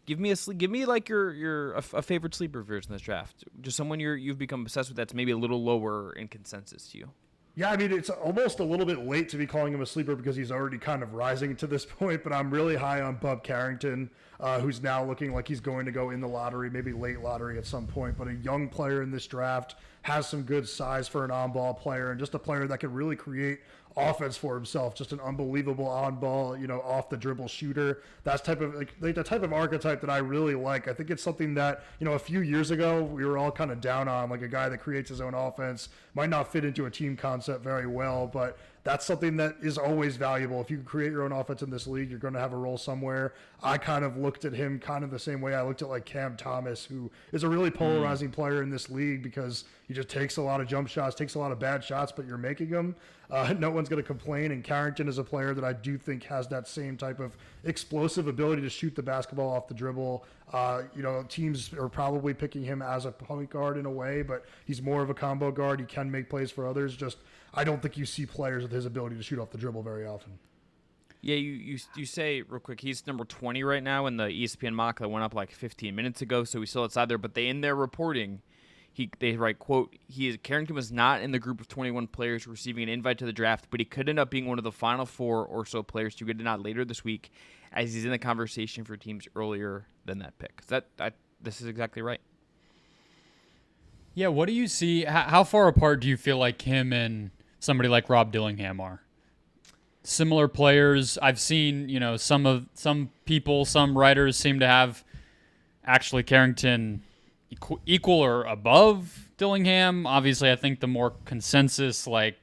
Give me like a favorite sleeper of yours in this draft. Just someone you've become obsessed with that's maybe a little lower in consensus to you. Yeah, I mean, it's almost a little bit late to be calling him a sleeper because he's already kind of rising to this point, but I'm really high on Bub Carrington, who's now looking like he's going to go in the lottery, maybe late lottery at some point, but a young player in this draft, has some good size for an on-ball player, and just a player that can really create offense for himself. Just an unbelievable on-ball, off the dribble shooter. That's the type of archetype that I really like. I think it's something that, a few years ago we were all kind of down on, like a guy that creates his own offense, might not fit into a team concept very well, but that's something that is always valuable. If you can create your own offense in this league, you're going to have a role somewhere. I kind of looked at him kind of the same way I looked at like Cam Thomas, who is a really polarizing player in this league because he just takes a lot of jump shots, takes a lot of bad shots, but you're making them. No one's going to complain. And Carrington is a player that I do think has that same type of explosive ability to shoot the basketball off the dribble. Teams are probably picking him as a point guard in a way, but he's more of a combo guard. He can make plays for others. Just I don't think you see players with his ability to shoot off the dribble very often. Yeah, you say real quick, he's number 20 right now in the ESPN mock that went up like 15 minutes ago, so he's still outside there. But in their reporting, they write, quote, Carrington was not in the group of 21 players receiving an invite to the draft, but he could end up being one of the final 4 or so players to get a nod later this week, as he's in the conversation for teams earlier than that pick. This is exactly right. Yeah, what do you see? How far apart do you feel like him and somebody like Rob Dillingham are? Similar players. I've seen, some people, some writers seem to have actually Carrington equal or above Dillingham. Obviously, I think the more consensus, like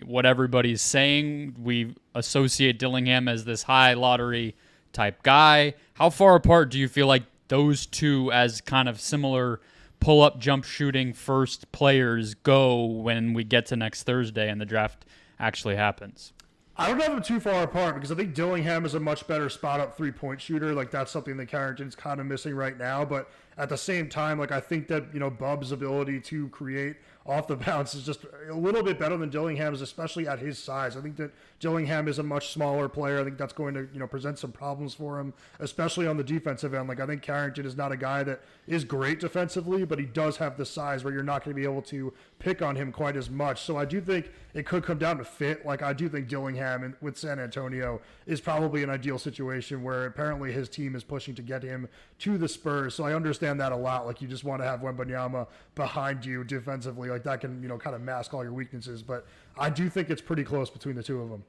what everybody's saying, we associate Dillingham as this high lottery type guy. How far apart do you feel like those two as kind of similar pull-up jump shooting first players go when we get to next Thursday and the draft actually happens? I don't have them too far apart because I think Dillingham is a much better spot-up three-point shooter. Like, that's something that Carrington's kind of missing right now. But at the same time, like, I think that, Bub's ability to create off the bounce is just a little bit better than Dillingham's, especially at his size. I think that Dillingham is a much smaller player. I think that's going to, present some problems for him, especially on the defensive end. Like, I think Carrington is not a guy that is great defensively, but he does have the size where you're not going to be able to pick on him quite as much. So I do think it could come down to fit. Like, I do think Dillingham with San Antonio is probably an ideal situation where apparently his team is pushing to get him to the Spurs. So I understand that a lot. Like, you just want to have Wembanyama behind you defensively. Like, that can, kind of mask all your weaknesses. But I do think it's pretty close between the two of them.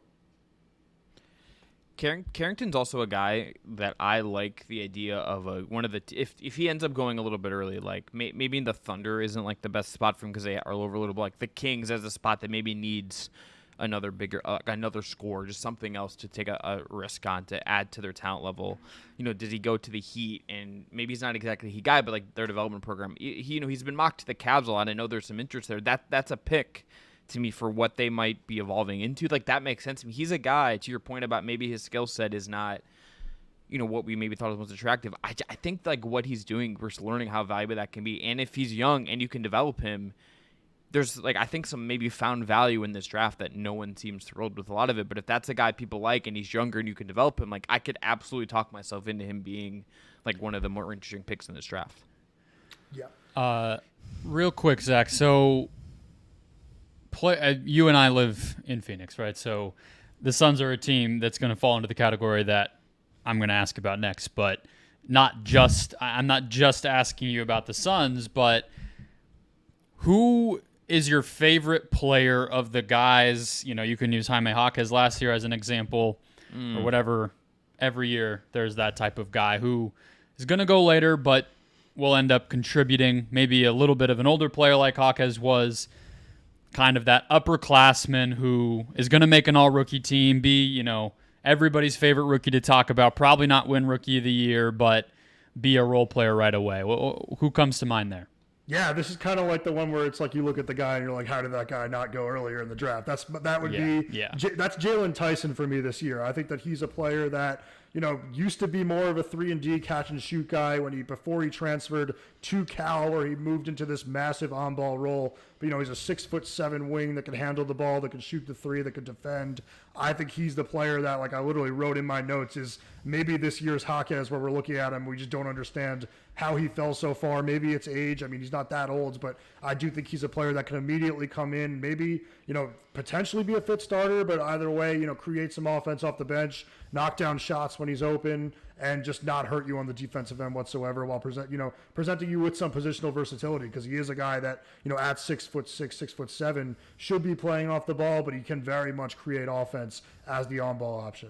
Carrington's also a guy that I like the idea of one of the if he ends up going a little bit early, like maybe the Thunder isn't like the best spot for him because they are over a little bit, like the Kings as a spot that maybe needs another bigger another score, just something else to take a risk on to add to their talent level. Does he go to the Heat? And maybe he's not exactly a Heat guy, but like their development program, he's been mocked to the Cavs a lot. I know there's some interest there. That's a pick to me for what they might be evolving into. Like, that makes sense to me. He's a guy, to your point about maybe his skill set is not, what we maybe thought was most attractive. I think, like, what he's doing versus learning how valuable that can be. And if he's young and you can develop him, there's, like, I think some maybe found value in this draft that no one seems thrilled with a lot of it. But if that's a guy people like and he's younger and you can develop him, like, I could absolutely talk myself into him being, like, one of the more interesting picks in this draft. Yeah. Real quick, Zach. So, you and I live in Phoenix, right? So the Suns are a team that's going to fall into the category that I'm going to ask about next, but I'm not just asking you about the Suns, but who is your favorite player of the guys? You can use Jaime Jaquez last year as an example or whatever. Every year there's that type of guy who is going to go later, but will end up contributing. Maybe a little bit of an older player like Jaquez was, kind of that upperclassman who is going to make an all-rookie team, be, everybody's favorite rookie to talk about, probably not win Rookie of the Year, but be a role player right away. Who comes to mind there? Yeah, this is kind of like the one where it's like you look at the guy and you're like, how did that guy not go earlier in the draft? That's Jalen Tyson for me this year. I think that he's a player that, used to be more of a 3-and-D catch and shoot guy before he transferred to Cal, where he moved into this massive on-ball role. But he's a 6'7" wing that can handle the ball, that can shoot the three, that can defend. I think he's the player that, like I literally wrote in my notes, is maybe this year's Jaquez, where we're looking at him, we just don't understand how he fell so far. Maybe it's age. I mean, he's not that old, but I do think he's a player that can immediately come in, maybe, potentially be a fit starter, but either way, create some offense off the bench, knock down shots when he's open, and just not hurt you on the defensive end whatsoever, while presenting you with some positional versatility, because he is a guy that, at 6'6", 6'7", should be playing off the ball, but he can very much create offense as the on-ball option.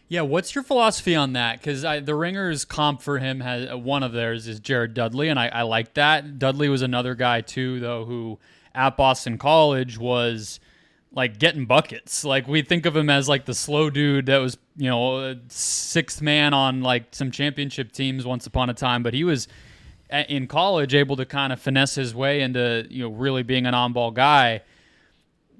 Yeah, what's your philosophy on that? Because the Ringers comp for him, one of theirs is Jared Dudley, and I like that. Dudley was another guy, too, though, who at Boston College was like getting buckets. Like, we think of him as like the slow dude that was, sixth man on like some championship teams once upon a time, but he was in college able to kind of finesse his way into, really being an on-ball guy.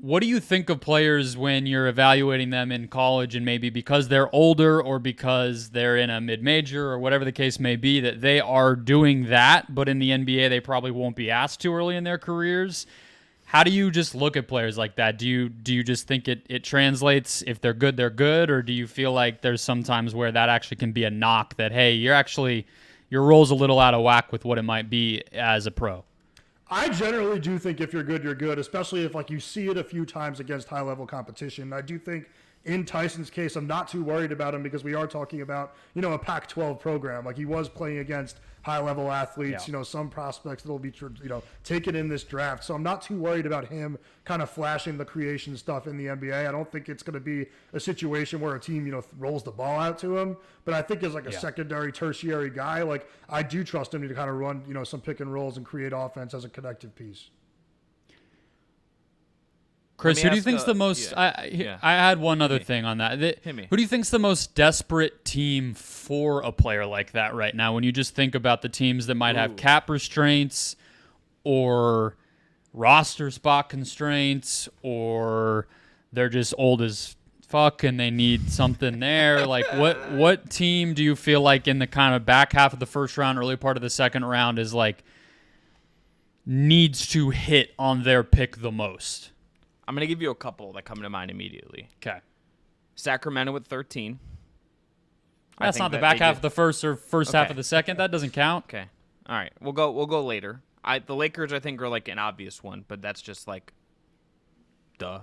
What do you think of players when you're evaluating them in college, and maybe because they're older or because they're in a mid-major or whatever the case may be, that they are doing that, but in the NBA they probably won't be asked to early in their careers? How do you just look at players like that? Do you just think it translates? If they're good, they're good? Or do you feel like there's sometimes where that actually can be a knock that, hey, your role's a little out of whack with what it might be as a pro? I generally do think if you're good, you're good, especially if you see it a few times against high-level competition. I do think in Tyson's case, I'm not too worried about him, because we are talking about, a Pac-12 program. Like, he was playing against high-level athletes, some prospects that will be, taken in this draft. So I'm not too worried about him kind of flashing the creation stuff in the NBA. I don't think it's going to be a situation where a team, rolls the ball out to him. But I think as a secondary, tertiary guy, I do trust him to kind of run, some pick and rolls and create offense as a connective piece. Chris, who do you think's the most? I had one other thing on that. Who do you think's the most desperate team for a player like that right now? When you just think about the teams that might have cap restraints, or roster spot constraints, or they're just old as fuck and they need something there. Like, what team do you feel like in the kind of back half of the first round, early part of the second round, is needs to hit on their pick the most? I'm going to give you a couple that come to mind immediately. Okay. Sacramento at 13. That's not the back half of the first or first half of the second. That doesn't count. Okay. All right. We'll go later. The Lakers, I think, are an obvious one, but that's just duh.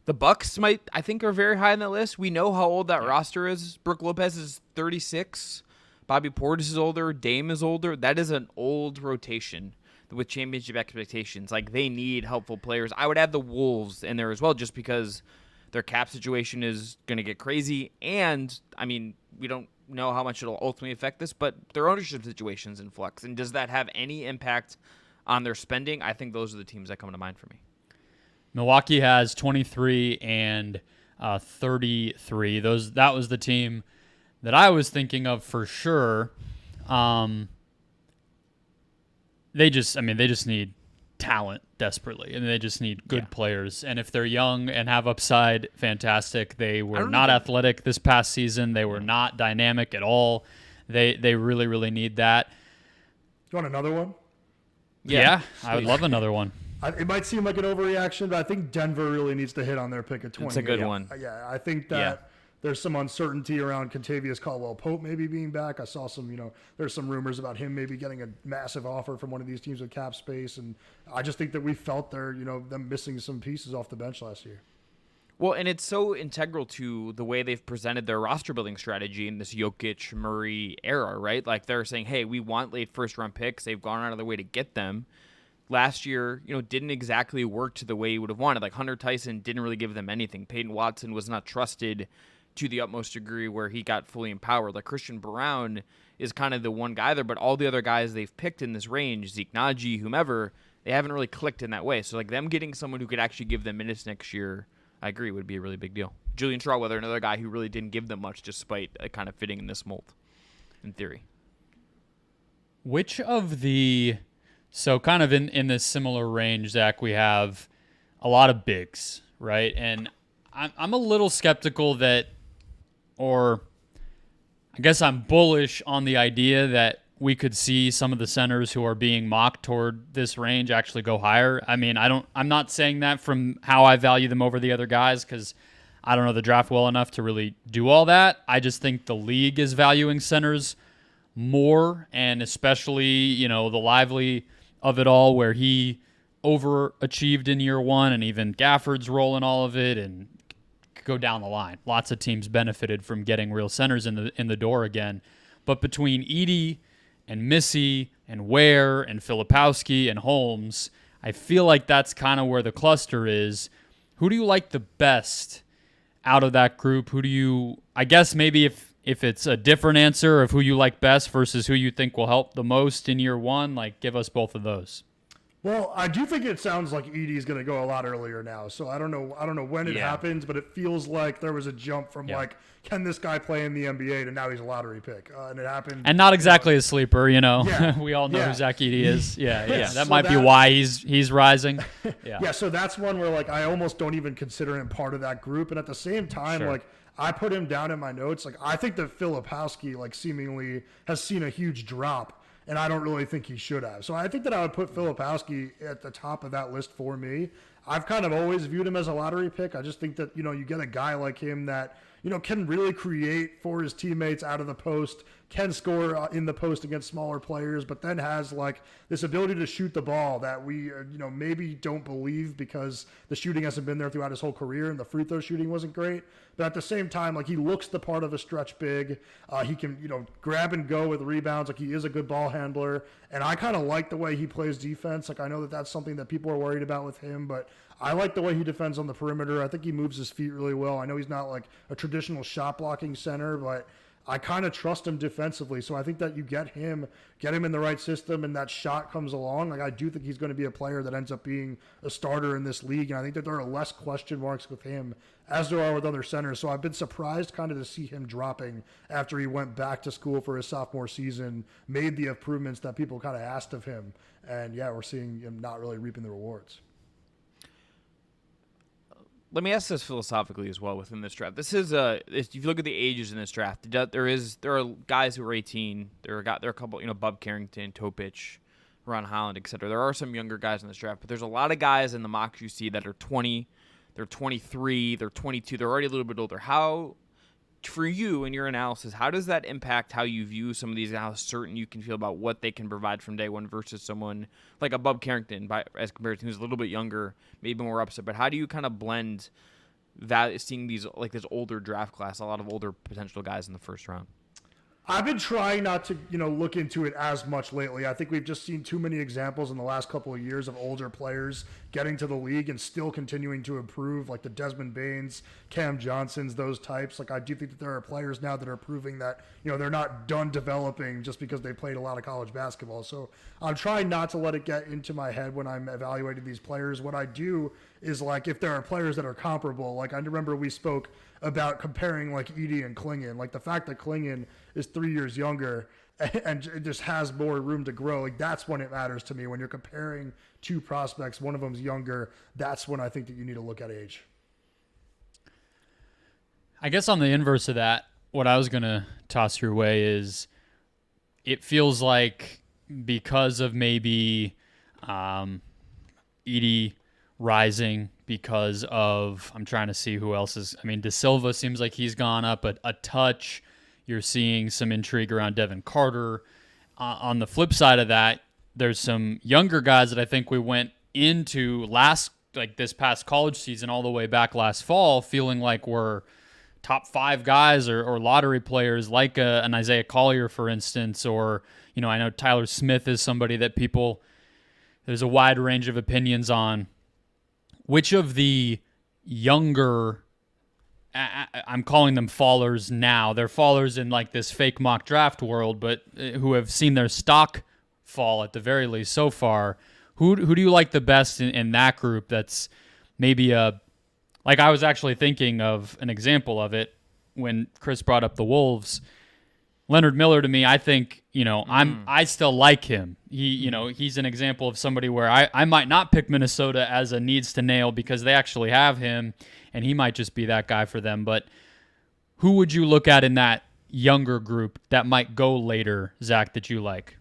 The Bucks I think, are very high on that list. We know how old that roster is. Brook Lopez is 36. Bobby Portis is older. Dame is older. That is an old rotation with championship expectations. They need helpful players. I would add the Wolves in there as well, just because their cap situation is going to get crazy. And, we don't know how much it'll ultimately affect this, but their ownership situation's in flux. And does that have any impact on their spending? I think those are the teams that come to mind for me. Milwaukee has 23 and 33. That was the team that I was thinking of for sure. They just need talent desperately, and they just need good players. And if they're young and have upside, fantastic. They were not athletic this past season. They were not dynamic at all. They really, really need that. You want another one? Yeah, I would love another one. It might seem like an overreaction, but I think Denver really needs to hit on their pick at 20. It's a good one. Yeah, I think that there's some uncertainty around Contavious Caldwell-Pope maybe being back. I saw some, there's some rumors about him maybe getting a massive offer from one of these teams with cap space. And I just think that we felt them missing some pieces off the bench last year. Well, and it's so integral to the way they've presented their roster building strategy in this Jokic, Murray era, right? They're saying, hey, we want late first round picks. They've gone out of their way to get them. Last year, didn't exactly work to the way you would have wanted. Hunter Tyson didn't really give them anything. Peyton Watson was not trusted to the utmost degree where he got fully empowered. Christian Brown is kind of the one guy there, but all the other guys they've picked in this range, Zeke Naji, whomever, they haven't really clicked in that way. So them getting someone who could actually give them minutes next year, I agree, would be a really big deal. Julian Strawweather, another guy who really didn't give them much despite kind of fitting in this mold, in theory. Which of the... So kind of in this similar range, Zach, we have a lot of bigs, right? And I'm a little skeptical that, or I guess I'm bullish on the idea that we could see some of the centers who are being mocked toward this range actually go higher. I mean, I'm not saying that from how I value them over the other guys, because I don't know the draft well enough to really do all that. I just think the league is valuing centers more, and especially, the Lively of it all, where he overachieved in year one, and even Gafford's role in all of it, and go down the line. Lots of teams benefited from getting real centers in the door again. But between Edey and Missy and Ware and Filipowski and Holmes, I feel like that's kind of where the cluster is. Who do you like the best out of that group? Who do you, I guess maybe if it's a different answer of who you like best versus who you think will help the most in year one, like give us both of those. Well, I do think it sounds like Edey's going to go a lot earlier now. So I don't know when it happens, but it feels like there was a jump from like, can this guy play in the NBA, to now he's a lottery pick, and it happened. And not exactly a sleeper, Yeah. We all know who Zach Edey is. Yeah. That So might be why he's rising. Yeah. So that's one where like I almost don't even consider him part of that group, and at the same time, like I put him down in my notes. Like I think that Filipowski like seemingly has seen a huge drop. And I don't really think he should have. So I think that I would put Filipowski at the top of that list for me. I've kind of always viewed him as a lottery pick. I just think that, you get a guy like him that, can really create for his teammates out of the post, can score in the post against smaller players, but then has like this ability to shoot the ball that we, maybe don't believe because the shooting hasn't been there throughout his whole career and the free throw shooting wasn't great. But at the same time, like he looks the part of a stretch big. He can, grab and go with rebounds. Like he is a good ball handler. And I kind of like the way he plays defense. Like I know that that's something that people are worried about with him, but I like the way he defends on the perimeter. I think he moves his feet really well. I know he's not like a traditional shot blocking center, but I kind of trust him defensively. So I think that you get him in the right system, and that shot comes along. Like I do think he's going to be a player that ends up being a starter in this league. And I think that there are less question marks with him as there are with other centers. So I've been surprised kind of to see him dropping after he went back to school for his sophomore season, made the improvements that people kind of asked of him. And we're seeing him not really reaping the rewards. Let me ask this philosophically as well within this draft. This is if you look at the ages in this draft, there are guys who are 18. There are a couple, Bub Carrington, Topic, Ron Holland, etc. There are some younger guys in this draft, but there's a lot of guys in the mocks you see that are 20, they're 23, they're 22, they're already a little bit older. How, for you in your analysis, how does that impact how you view some of these, how certain you can feel about what they can provide from day one versus someone like a Bub Carrington, as compared to who's a little bit younger, maybe more upset? But how do you kind of blend that, seeing these like this older draft class, a lot of older potential guys in the first round? I've been trying not to, look into it as much lately. I think we've just seen too many examples in the last couple of years of older players getting to the league and still continuing to improve, like the Desmond Baines, Cam Johnsons, those types. Like I do think that there are players now that are proving that, they're not done developing just because they played a lot of college basketball. So I'm trying not to let it get into my head when I'm evaluating these players. What I do is like if there are players that are comparable, like I remember we spoke about comparing like Edey and Kleen, like the fact that Kleen is 3 years younger and it just has more room to grow. Like that's when it matters to me. When you're comparing two prospects, one of them's younger, that's when I think that you need to look at age. I guess on the inverse of that, what I was going to toss your way is it feels like because of maybe Edey rising, because of, I'm trying to see who else is, De Silva seems like he's gone up a touch. You're seeing some intrigue around Devin Carter. On the flip side of that, there's some younger guys that I think we went into this past college season all the way back last fall feeling like we're top 5 guys or lottery players, like an Isaiah Collier, for instance, or, I know Tyler Smith is somebody that there's a wide range of opinions on. Which of the younger, I'm calling them fallers now, they're fallers in like this fake mock draft world, but who have seen their stock fall at the very least so far, who do you like the best in that group that's maybe like I was actually thinking of an example of it when Chris brought up the Wolves. Leonard Miller, to me, I think, I still like him. He's an example of somebody where I might not pick Minnesota as a needs to nail because they actually have him, and he might just be that guy for them. But who would you look at in that younger group that might go later, Zach, that you like?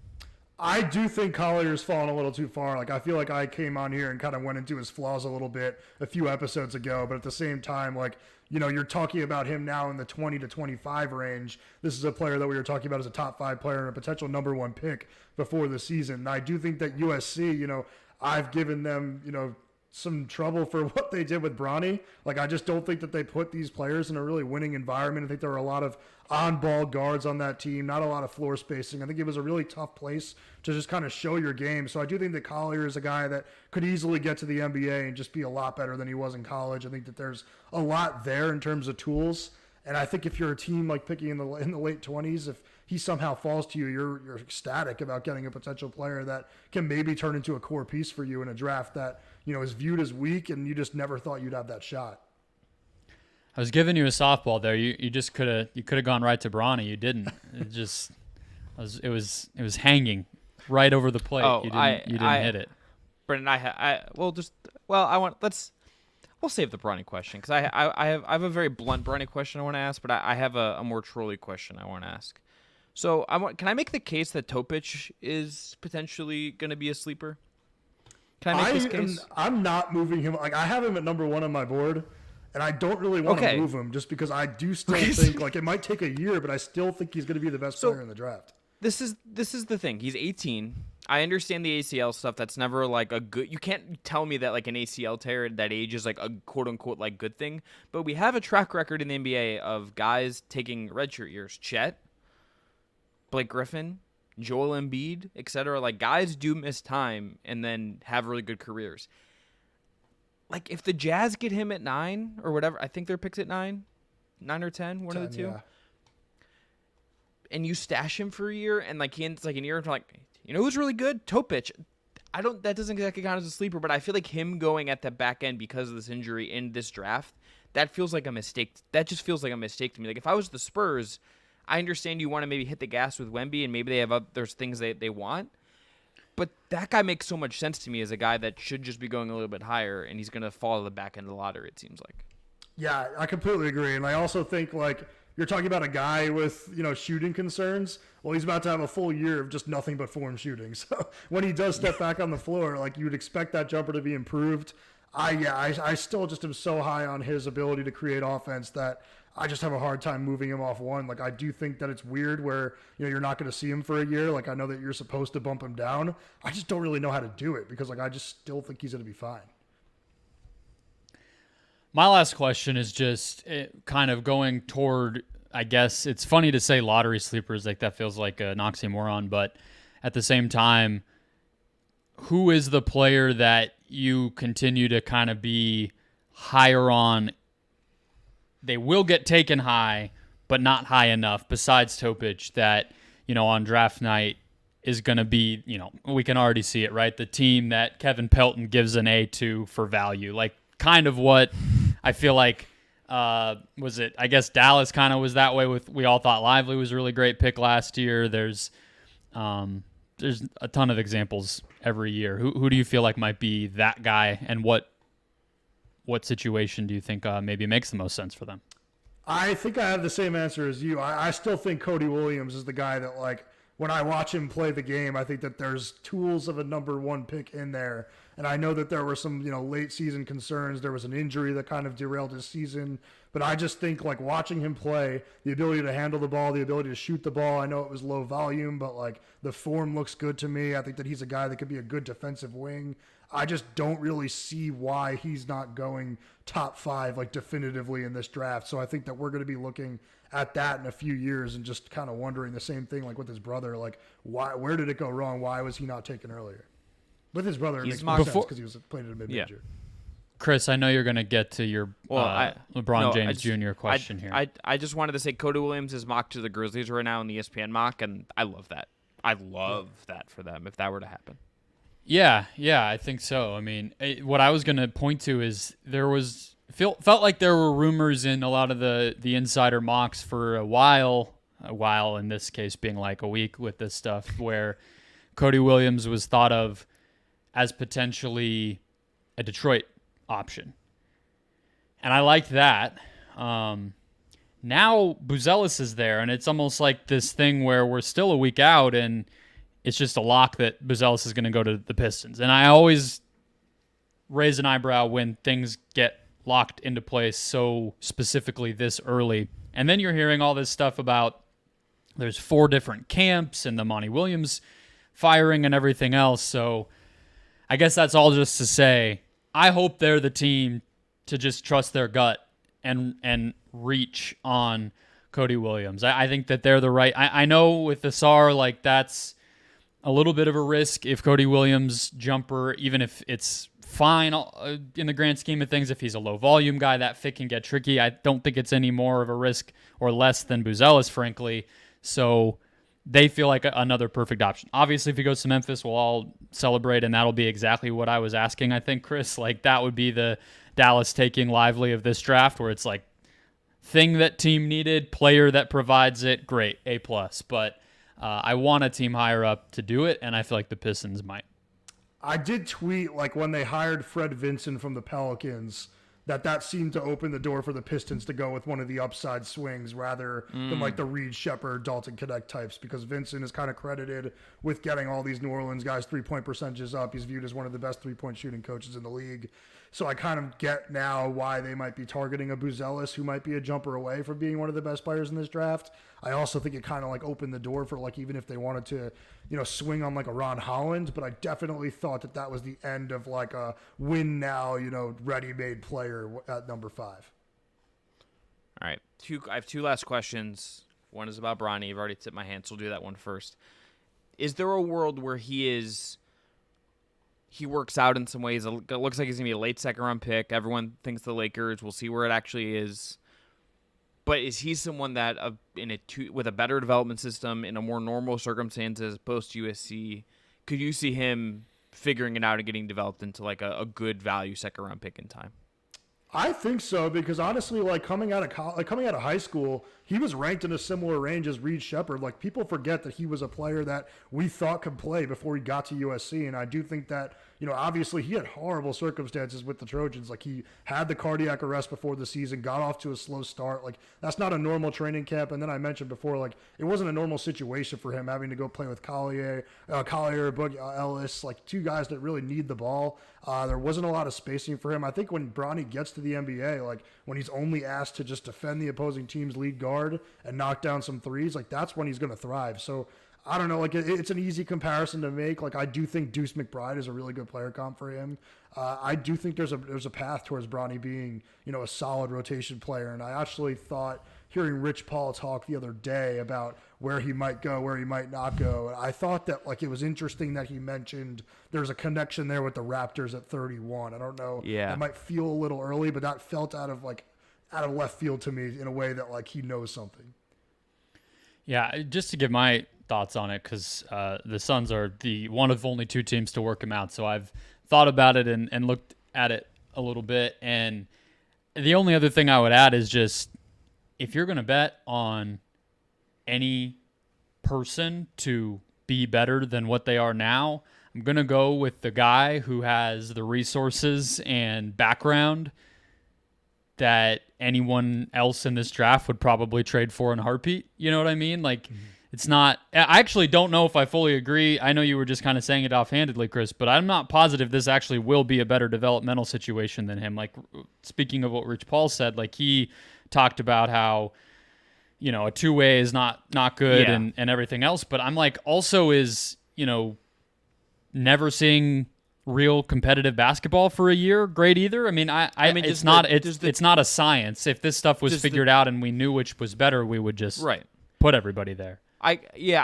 I do think Collier's fallen a little too far. Like, I feel like I came on here and kind of went into his flaws a little bit a few episodes ago, but at the same time, like, you know, you're talking about him now in the 20 to 25 range. This is a player that we were talking about as a top 5 player and a potential number 1 pick before the season. And I do think that USC, you know, I've given them, you know, some trouble for what they did with Bronny. Like, I just don't think that they put these players in a really winning environment. I think there were a lot of on-ball guards on that team, not a lot of floor spacing. I think it was a really tough place to just kind of show your game. So I do think that Collier is a guy that could easily get to the NBA and just be a lot better than he was in college. I think that there's a lot there in terms of tools. And I think if you're a team like picking in the late 20s, if he somehow falls to you, you're ecstatic about getting a potential player that can maybe turn into a core piece for you in a draft that, you know, is viewed as weak and you just never thought you'd have that shot. I was giving you a softball there. You just could have gone right to Bronny. You didn't. It was hanging right over the plate. Oh, you didn't hit it. Brendon, we'll save the Bronny question because I have a very blunt Bronny question I want to ask, but I have a more trolly question I want to ask. So can I make the case that Topic is potentially going to be a sleeper? Can I make this case? I'm not moving him. Like, I have him at number 1 on my board, and I don't really want to move him just because I do still think, like, it might take a year, but I still think he's going to be the best player in the draft. This is the thing. He's 18. I understand the ACL stuff. That's never like a good. You can't tell me that like an ACL tear at that age is like a quote unquote like good thing. But we have a track record in the NBA of guys taking redshirt years. Chet, Blake Griffin, Joel Embiid, etc. Like, guys do miss time and then have really good careers. Like, if the Jazz get him at 9 or whatever, I think their pick's at 9 or 10, one of the two. Yeah. And you stash him for a year, and like he ends like an year, like, you know who's really good? Topic. That doesn't exactly count as a sleeper, but I feel like him going at the back end because of this injury in this draft, that feels like a mistake. That just feels like a mistake to me. Like, if I was the Spurs, I understand you want to maybe hit the gas with Wemby, and maybe they have there's things they want. But that guy makes so much sense to me as a guy that should just be going a little bit higher, and he's going to fall to the back end of the lottery, it seems like. Yeah, I completely agree. And I also think, like, you're talking about a guy with, you know, shooting concerns. Well, he's about to have a full year of just nothing but form shooting. So when he does step back on the floor, like, you would expect that jumper to be improved. I still just am so high on his ability to create offense that I just have a hard time moving him off 1. Like, I do think that it's weird where, you know, you're not going to see him for a year. Like, I know that you're supposed to bump him down. I just don't really know how to do it because, like, I just still think he's going to be fine. My last question is just kind of going toward, I guess, it's funny to say lottery sleepers, like that feels like an oxymoron, but at the same time, who is the player that you continue to kind of be higher on? They will get taken high, but not high enough, besides Topic, that, you know, on draft night is going to be, you know, we can already see it, right? The team that Kevin Pelton gives an A to for value. Like, kind of what I feel like, was it, I guess Dallas kind of was that way with, we all thought Lively was a really great pick last year. There's a ton of examples every year. Who do you feel like might be that guy, and what situation do you think maybe makes the most sense for them? I think I have the same answer as you. I still think Cody Williams is the guy that, like, when I watch him play the game, I think that there's tools of a number 1 pick in there. And I know that there were some, you know, late season concerns. There was an injury that kind of derailed his season. But I just think, like, watching him play, the ability to handle the ball, the ability to shoot the ball, I know it was low volume, but, like, the form looks good to me. I think that he's a guy that could be a good defensive wing. I just don't really see why he's not going top 5, like, definitively in this draft. So I think that we're going to be looking at that in a few years and just kind of wondering the same thing, like with his brother, like, where did it go wrong? Why was he not taken earlier? With his brother, it makes more sense because he was playing at a mid-major. Yeah. Chris, I know you're going to get to your LeBron James Jr. question here. I just wanted to say Cody Williams is mocked to the Grizzlies right now in the ESPN mock, and I love that. I love that for them if that were to happen. Yeah, I think so. I mean, what I was going to point to is felt like there were rumors in a lot of the insider mocks for a while in this case being like a week with this stuff, where Cody Williams was thought of as potentially a Detroit option. And I liked that. Now Buzelis is there, and it's almost like this thing where we're still a week out, and it's just a lock that Buzelis is going to go to the Pistons. And I always raise an eyebrow when things get locked into place so specifically this early. And then you're hearing all this stuff about there's 4 different camps and the Monty Williams firing and everything else. So I guess that's all just to say, I hope they're the team to just trust their gut and reach on Cody Williams. I think that they're the right. I know with the SAR, like that's a little bit of a risk if Cody Williams jumper, even if it's fine in the grand scheme of things, if he's a low volume guy, that fit can get tricky. I don't think it's any more of a risk or less than Buzelis, frankly. So they feel like another perfect option. Obviously, if he goes to Memphis, we'll all celebrate, and that'll be exactly what I was asking, I think, Chris. Like, that would be the Dallas taking Lively of this draft, where it's like, thing that team needed, player that provides it, great, A+. But I want a team higher up to do it, and I feel like the Pistons might. I did tweet, like, when they hired Fred Vinson from the Pelicans, that seemed to open the door for the Pistons to go with one of the upside swings rather than like the Reed Shepherd, Dalton Connect types, because Vincent is kind of credited with getting all these New Orleans guys 3-point percentages up. He's viewed as one of the best 3-point shooting coaches in the league. So I kind of get now why they might be targeting a Buzelis, who might be a jumper away from being one of the best players in this draft. I also think it kind of like opened the door for like, even if they wanted to, swing on like a Ron Holland, but I definitely thought that was the end of like a win now, ready-made player at number 5. All right. I have 2 last questions. One is about Bronny. You've already tipped my hand, so we'll do that one first. Is there a world where he works out in some ways? It looks like he's going to be a late second-round pick. Everyone thinks the Lakers. We'll see where it actually is. But is he someone that, with a better development system, in a more normal circumstances, post-USC, could you see him figuring it out and getting developed into like a good value second-round pick in time? I think so, because honestly, like coming out of high school, he was ranked in a similar range as Reed Shepherd. Like, people forget that he was a player that we thought could play before he got to USC, and I do think that, obviously he had horrible circumstances with the Trojans. Like, he had the cardiac arrest before the season, got off to a slow start. Like, that's not a normal training camp. And then I mentioned before, like, it wasn't a normal situation for him having to go play with Collier, Boog Ellis, like 2 guys that really need the ball. There wasn't a lot of spacing for him. I think when Bronny gets to the NBA, like when he's only asked to just defend the opposing team's lead guard and knock down some threes, like that's when he's going to thrive. So I don't know, like it's an easy comparison to make. Like, I do think Deuce McBride is a really good player comp for him. I do think there's a path towards Bronny being, a solid rotation player. And I actually thought, hearing Rich Paul talk the other day about where he might go, where he might not go, I thought that like it was interesting that he mentioned there's a connection there with the Raptors at 31. I don't know. Yeah. It might feel a little early, but that felt out of left field to me in a way that like he knows something. Yeah, just to give my thoughts on it, because the Suns are the one of only 2 teams to work him out. So I've thought about it and looked at it a little bit. And the only other thing I would add is just, if you're going to bet on any person to be better than what they are now, I'm going to go with the guy who has the resources and background that anyone else in this draft would probably trade for in a heartbeat. You know what I mean? Like, it's not, I actually don't know if I fully agree. I know you were just kind of saying it offhandedly, Chris, but I'm not positive this actually will be a better developmental situation than him. Like, speaking of what Rich Paul said, like he talked about how, a 2-way is not good, Yeah. and everything else. But I'm like, also is, never seeing real competitive basketball for a year great either? I mean, I mean, it's not a science. If this stuff was figured out and we knew which was better, we would just put everybody there. I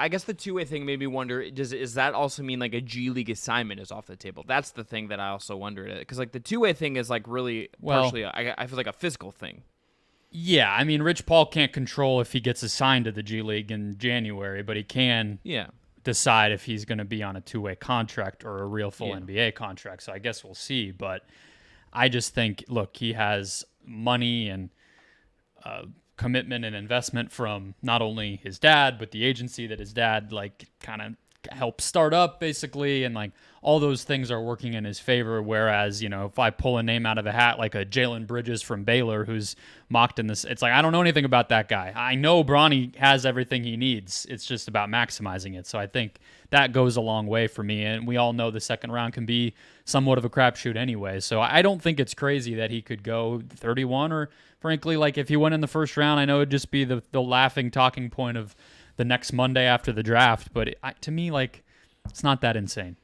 guess the 2-way thing made me wonder, does that also mean like a G League assignment is off the table? That's the thing that I also wondered, because like the 2-way thing is like really partially I feel like a physical thing. Yeah, I mean, Rich Paul can't control if he gets assigned to the G League in January, but he can decide if he's going to be on a 2-way contract or a real full NBA contract. So I guess we'll see. But I just think, look, he has money and commitment and investment from not only his dad, but the agency that his dad like kind of help start up basically, and like all those things are working in his favor. Whereas, if I pull a name out of the hat like a Jalen Bridges from Baylor who's mocked in this, it's like I don't know anything about that guy. I know Bronny has everything he needs. It's just about maximizing it. So I think that goes a long way for me. And we all know the second round can be somewhat of a crapshoot anyway. So I don't think it's crazy that he could go 31, or frankly, like if he went in the first round, I know it'd just be the laughing talking point of the next Monday after the draft. But to me, like, it's not that insane.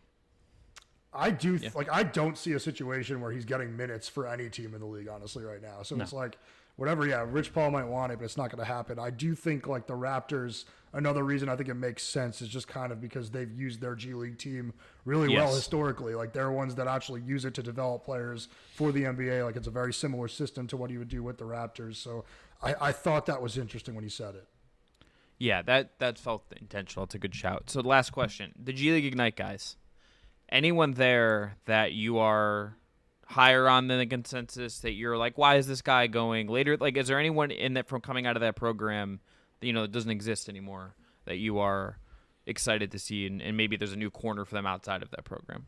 I don't see a situation where he's getting minutes for any team in the league, honestly, right now. So It's like, whatever, Rich Paul might want it, but it's not going to happen. I do think, like, the Raptors, another reason I think it makes sense is just kind of because they've used their G League team really well historically. Like, they're ones that actually use it to develop players for the NBA. Like, it's a very similar system to what you would do with the Raptors. So I thought that was interesting when he said it. Yeah, that felt intentional. It's a good shout. So the last question, the G League Ignite guys. Anyone there that you are higher on than the consensus, that you're like, why is this guy going later? Like, is there anyone in that from coming out of that program, that doesn't exist anymore, that you are excited to see, and maybe there's a new corner for them outside of that program?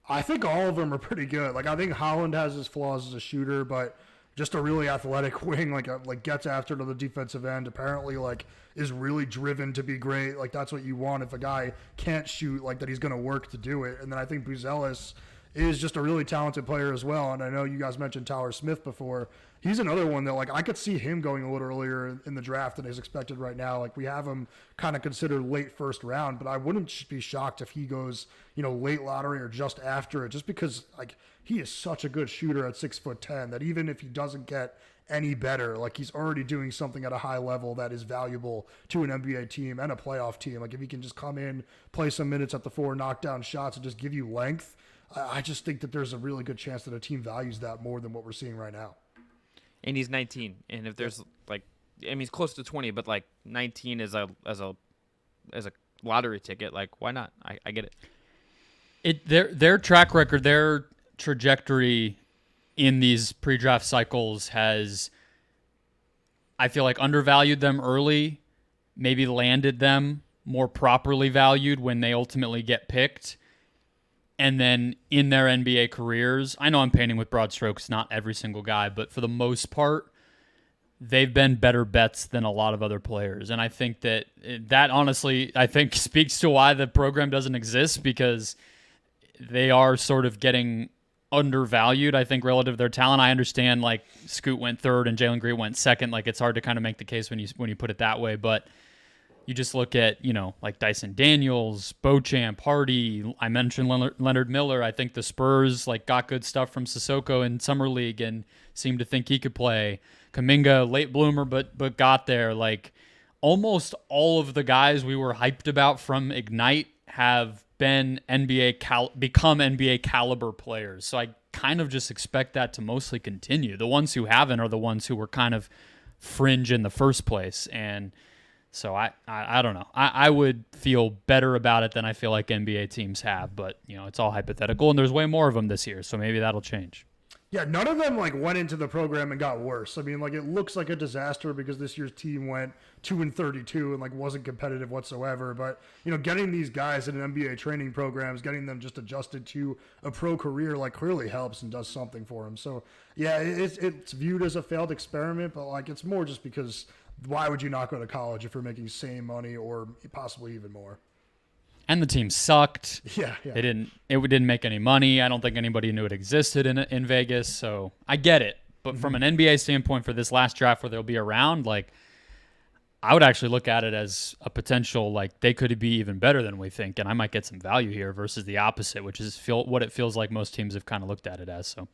I think all of them are pretty good. Like, I think Holland has his flaws as a shooter, but just a really athletic wing, like gets after to the defensive end. Apparently, like, is really driven to be great. Like, that's what you want if a guy can't shoot, like, that he's going to work to do it. And then I think Buzelis is just a really talented player as well. And I know you guys mentioned Tyler Smith before. He's another one that, like, I could see him going a little earlier in the draft than is expected right now. Like, we have him kind of considered late first round, but I wouldn't be shocked if he goes, late lottery or just after it, just because, like, he is such a good shooter at 6'10" that even if he doesn't get any better, like, he's already doing something at a high level that is valuable to an NBA team and a playoff team. Like, if he can just come in, play some minutes at the 4, knock down shots, and just give you length, I just think that there's a really good chance that a team values that more than what we're seeing right now. And he's 19, and if there's he's close to 20, but like 19 as a lottery ticket, like, why not? I get it. Their track record, their trajectory in these pre-draft cycles has, I feel like, undervalued them early, maybe landed them more properly valued when they ultimately get picked. And then in their NBA careers, I know I'm painting with broad strokes, not every single guy, but for the most part, they've been better bets than a lot of other players. And I think that honestly, I think speaks to why the program doesn't exist, because they are sort of getting undervalued, I think, relative to their talent. I understand, like, Scoot went third and Jalen Green went second. Like, it's hard to kind of make the case when you put it that way, but you just look at, like Dyson Daniels, Beauchamp, Hardy. I mentioned Leonard Miller. I think the Spurs, like, got good stuff from Sissoko in Summer League and seemed to think he could play. Kuminga, late bloomer, but got there. Like, almost all of the guys we were hyped about from Ignite have been become NBA caliber players. So I kind of just expect that to mostly continue. The ones who haven't are the ones who were kind of fringe in the first place. And so I don't know. I would feel better about it than I feel like NBA teams have, but it's all hypothetical, and there's way more of them this year, so maybe that'll change. Yeah, none of them, like, went into the program and got worse. I mean, like, it looks like a disaster because this year's team went 2-32 and, like, wasn't competitive whatsoever. But, getting these guys in NBA training programs, getting them just adjusted to a pro career, like, clearly helps and does something for them. So, yeah, it's viewed as a failed experiment, but, like, it's more just because why would you not go to college if you're making same money or possibly even more? And the team sucked. Yeah. It didn't make any money. I don't think anybody knew it existed in Vegas. So I get it. But from an NBA standpoint, for this last draft where they'll be around, like, I would actually look at it as a potential, like, they could be even better than we think, and I might get some value here versus the opposite, which is what it feels like most teams have kind of looked at it as. So